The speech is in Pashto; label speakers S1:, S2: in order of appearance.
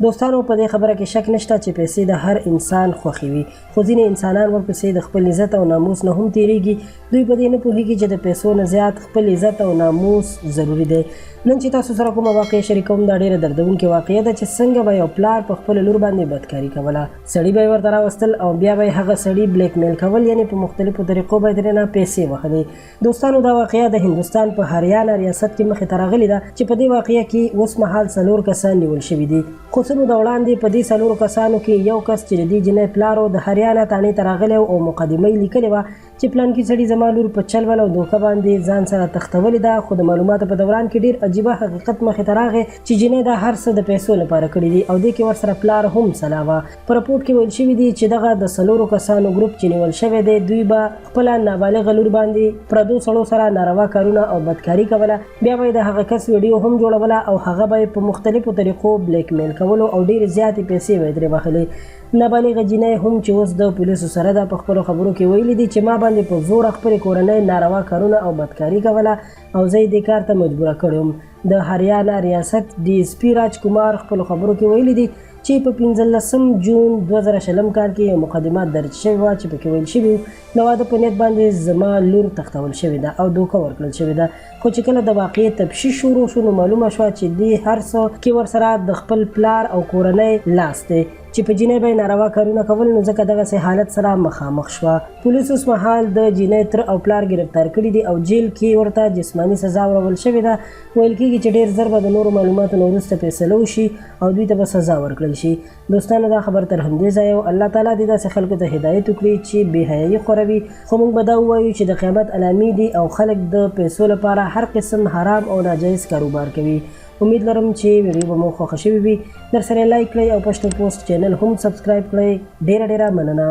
S1: دوستانو په دې خبره کې شک نشته چې پیسې د هر انسان خوښي وي، خو ځینې انسانان ورپسې د خپل عزت او ناموس نه هم تیریږي. دوی په دې نه پوهیږي چې د پیسو نه زیات خپل عزت او ناموس ضروری دی. نن چې تاسو سره کومه واقعه شریکوم دا ډیره دردونکې واقعه ده چې څنګه به یو پلار په خپل لور باندې بدکاري کوله. سړي به یې ورته راوستل او بیا به یې هغه سړي بلیک میل کول، یعنې په مختلفو طریقو به یې ترې نه پیسې وهلې. دوستانو دا واقعه د هندوستان په هریانه ریاست کې مخې ته راغلې ده چې په دې واقعه کې اوس مهال 4 کسان نیول شوي دي. خو څه موده وړاندې په دې 4 کسانو کې یو کس چې د دې جنۍ پلار و د هریانه تانې ته راغلی او مقدمه یې لیکلې وه چې پلانکي سړي زما لور په چل ول او دوکه باندې ځان سره تختولې ده. خو د معلوماتو په دوران کې ډېر عجیبه حقیقت مخې ته راغی چې جنۍ دا هر څه د پیسو لپاره کړي دي او دې کې ورسره پلار هم سلا وه. په رپورټ کې ویل شوي دي چې دغه د 4 کسانو ګروپ چې نیول شوی دی دوی به خپله نابالغه لور باندې پردو سړو سره ناروا کارونه او بدکاري کوله. بیا به یې د هغه کس ویډیو هم جوړوله او هغه به یې په مختلفو طریقو بلیک میل کولو او ډېرې زیاتې پیسې به یې ترې بخلې. نابالغه جنۍ هم چې اوس د پولیسو سره ده په خپلو خبرو کې ویلي دي چې ما باندې په زوره خپلې کورنۍ ناروا کارونه او بدکاري کوله او زه یې دې کار ته مجبوره کړی وم. د هریانه ریاست ډي اس پي راج کمار خپلو خبرو کې ویلي دي چې په 15 جون 2020 کال کې یو مقدمه درج شوې وه چې پکې ویل شوي د واده په نیت باندې زما لور تختول شوې ده او دوکه ورکړل شوې ده. خو چې کله د واقعې تفتیش شروع شو نو معلومه شوه چې دې هر څه کې ورسره د خپل پلار او کورنۍ لاس دی چې په جنۍ به یې ناروا کارونه کول، نو ځکه دغسې حالت سره مخامخ شوه. پولیس اوس مهال د جنۍ تر او پلار ګرفتار کړي دي او جیل کې ورته جسماني سزا ورکول شوې ده. ویل کېږي چې ډېر ژر به د نورو معلوماتو نه وروسته فیصله وشي او دوی ته به سزا ورکړل شي. دوستانو دا خبر تر همدې ځایه او الله تعالی دې داسې خلکو ته هدایت وکړي چې بې حیایي خوروي. خو موږ به دا ووایو چې د قیامت علامې دي او خلک د پیسو لپاره هر قسم حرام او ناجایز کاروبار کوي. امید لرم چې ویډیو به مو خوښه شوې وي. در سره لایک کړئ او پښتو پوسټ چینل هم سبسکرایب کړئ. ډیره مننه.